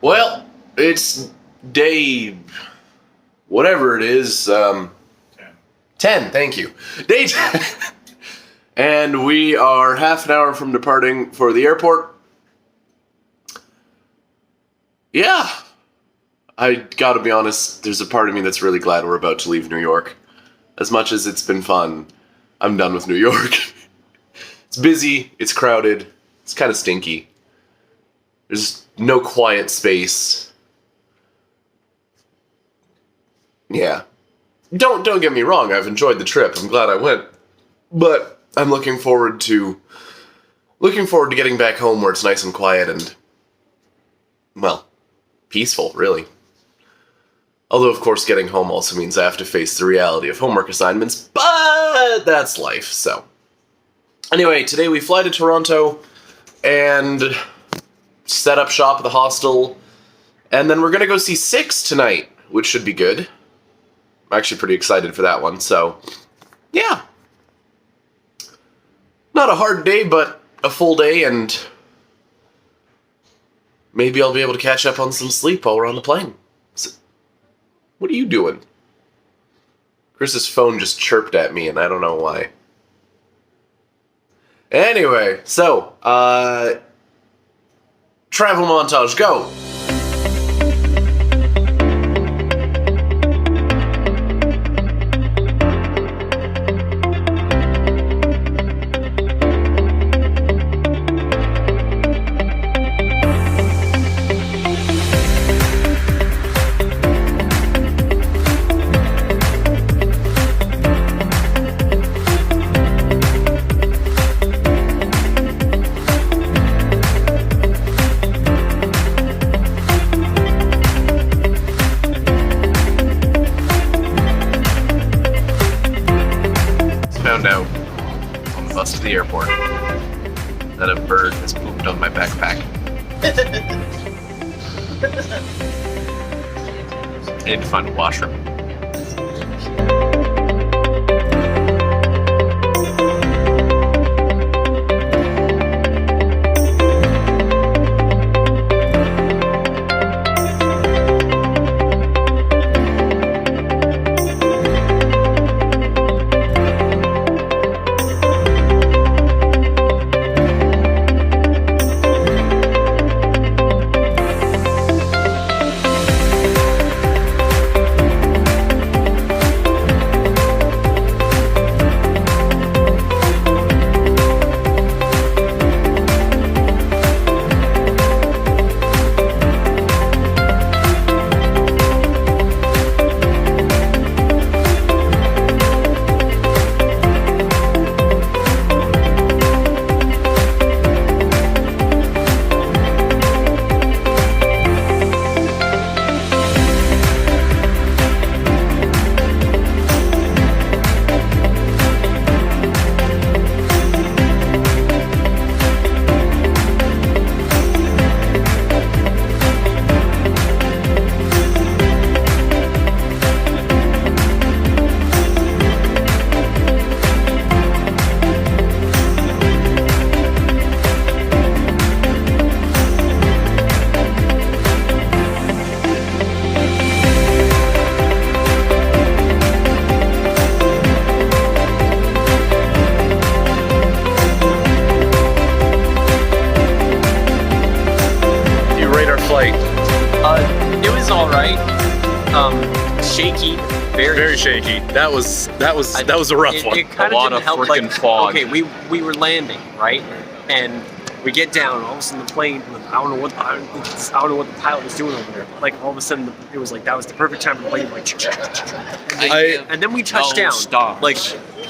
Well, it's day... whatever it is, 10, thank you. Day 10. And we are half an hour from departing for the airport. Yeah. I gotta be honest, there's a part of me that's really glad we're about to leave New York. As much as it's been fun, I'm done with New York. It's busy, it's crowded, it's kind of stinky. There's no quiet space. Yeah. Don't get me wrong, I've enjoyed the trip, I'm glad I went. But I'm looking forward to getting back home where it's nice and quiet and, well, peaceful, really. Although, of course, getting home also means I have to face the reality of homework assignments, but that's life, so. Anyway, today we fly to Toronto and set up shop at the hostel, and then we're gonna go see Six tonight, which should be good. I'm actually pretty excited for that one, so, yeah. Not a hard day, but a full day, and maybe I'll be able to catch up on some sleep while we're on the plane. So, what are you doing? Chris's phone just chirped at me, and I don't know why. Anyway, so, travel montage, go! Found out on the bus to the airport that a bird has pooped on my backpack. I need to find a washroom. It was all right. Shaky, very shaky. That was a rough one. It kind a lot of of help, freaking fog. Okay, we were landing, right, and we get down. And all of a sudden, the plane. I don't know what the pilot was doing over there. Like all of a sudden, it was like that was the perfect time for the plane. Like, and then we touched down. Stop. Like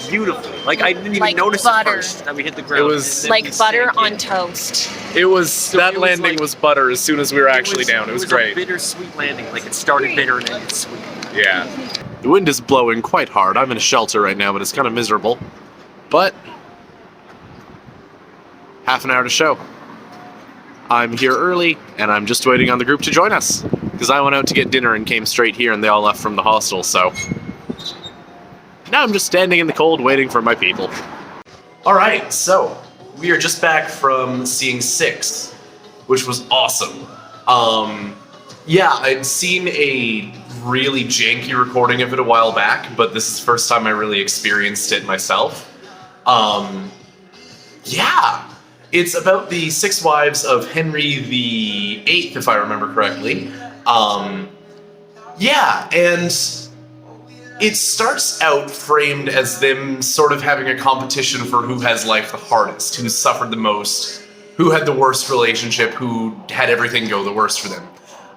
beautiful. Like I didn't even like notice butter. at first that we hit the ground. It was like butter on toast. It was So that it was landing like- was butter as soon as we were actually down. It was a great. bittersweet landing. Like it started bitter and ended sweet. Yeah. The wind is blowing quite hard. I'm in a shelter right now, but it's kind of miserable. But half an hour to show. I'm here early, and I'm just waiting on the group to join us. Because I went out to get dinner and came straight here, and they all left from the hostel, so now I'm just standing in the cold waiting for my people. Alright, so we are just back from seeing Six, which was awesome. Yeah, I'd seen a really janky recording of it a while back, but this is the first time I really experienced it myself. Yeah, it's about the 6 wives of Henry VIII, if I remember correctly. Yeah, and it starts out framed as them sort of having a competition for who has life the hardest, who suffered the most, who had the worst relationship, who had everything go the worst for them.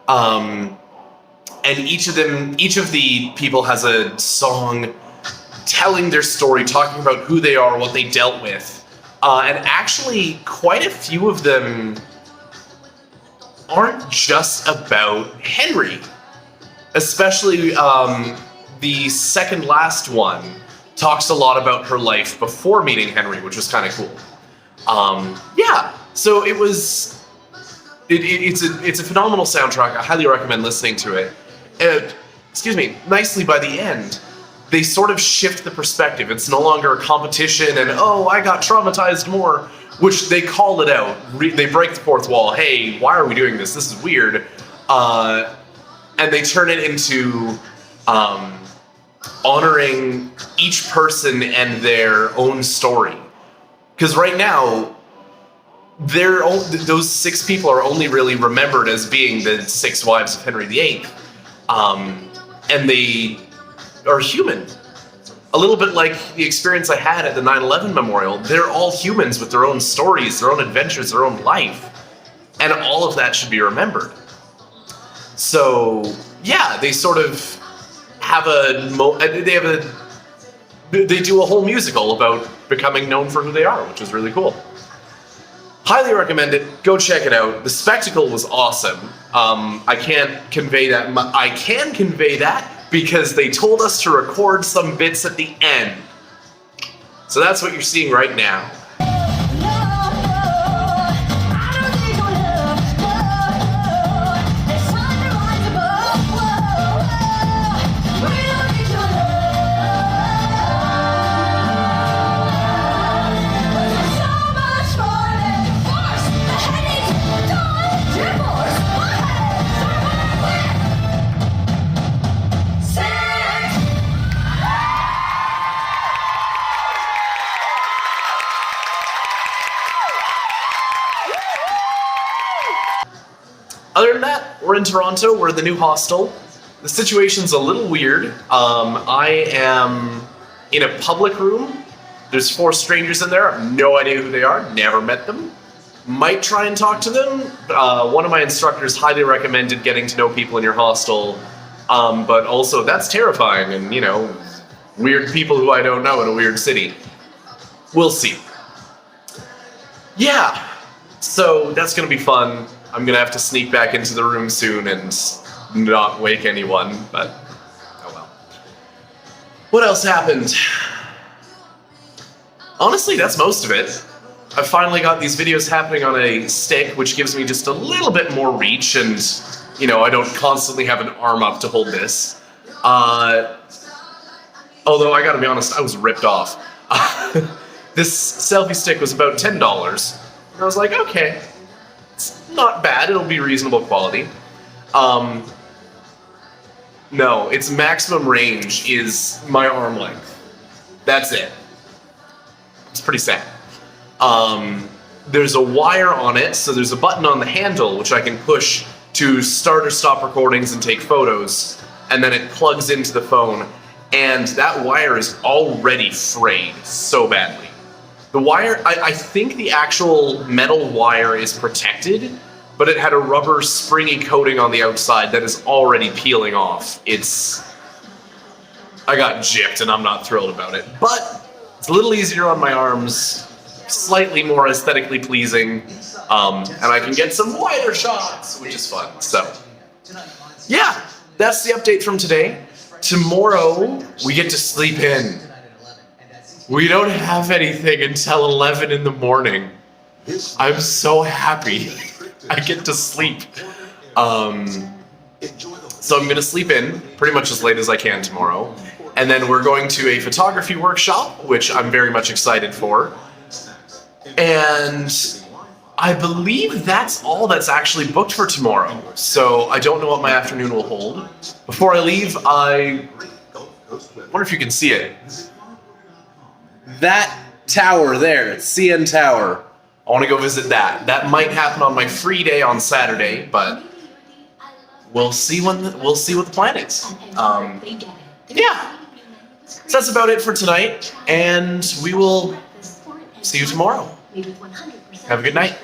And each of the people has a song telling their story, talking about who they are, what they dealt with. And actually, quite a few of them aren't just about Henry. Especially the second last one talks a lot about her life before meeting Henry, which was kind of cool. Yeah, so it's a phenomenal soundtrack. I highly recommend listening to it. And, excuse me, nicely by the end, they sort of shift the perspective. It's no longer a competition and, oh, I got traumatized more, which they call it out. They break the fourth wall. Hey, why are we doing this? This is weird. And they turn it into honoring each person and their own story. Because right now, those 6 people are only really remembered as being the 6 wives of Henry VIII. And they are human. A little bit like the experience I had at the 9/11 memorial. They're all humans with their own stories, their own adventures, their own life. And all of that should be remembered. So, yeah, they sort of have they do a whole musical about becoming known for who they are, which is really cool. Highly recommend it. Go check it out. The spectacle was awesome. I can't convey that. I can convey that because they told us to record some bits at the end. So that's what you're seeing right now. Other than that, we're in Toronto. We're in the new hostel. The situation's a little weird. I am in a public room. There's 4 strangers in there. I have no idea who they are. Never met them. Might try and talk to them. One of my instructors highly recommended getting to know people in your hostel. But also, that's terrifying. And, you know, weird people who I don't know in a weird city. We'll see. Yeah. So that's going to be fun. I'm going to have to sneak back into the room soon and not wake anyone, but oh well. What else happened? Honestly, that's most of it. I finally got these videos happening on a stick, which gives me just a little bit more reach, and, you know, I don't constantly have an arm up to hold this. Although, I gotta be honest, I was ripped off. This selfie stick was about $10, and I was like, okay. It's not bad, it'll be reasonable quality. No, its maximum range is my arm length. That's it. It's pretty sad. There's a wire on it, so there's a button on the handle which I can push to start or stop recordings and take photos, and then it plugs into the phone, and that wire is already frayed so badly. The wire, I think the actual metal wire is protected, but it had a rubber springy coating on the outside that is already peeling off. I got gypped and I'm not thrilled about it. But it's a little easier on my arms, slightly more aesthetically pleasing, and I can get some wider shots, which is fun. So, yeah, that's the update from today. Tomorrow, we get to sleep in. We don't have anything until 11 in the morning. I'm so happy. I get to sleep. So I'm gonna sleep in pretty much as late as I can tomorrow. And then we're going to a photography workshop, which I'm very much excited for. And I believe that's all that's actually booked for tomorrow. So I don't know what my afternoon will hold. Before I leave, I wonder if you can see it. That tower there, it's CN Tower. I want to go visit that. That might happen on my free day on Saturday, but we'll see what the plan is. Yeah. So that's about it for tonight, and we will see you tomorrow. Have a good night.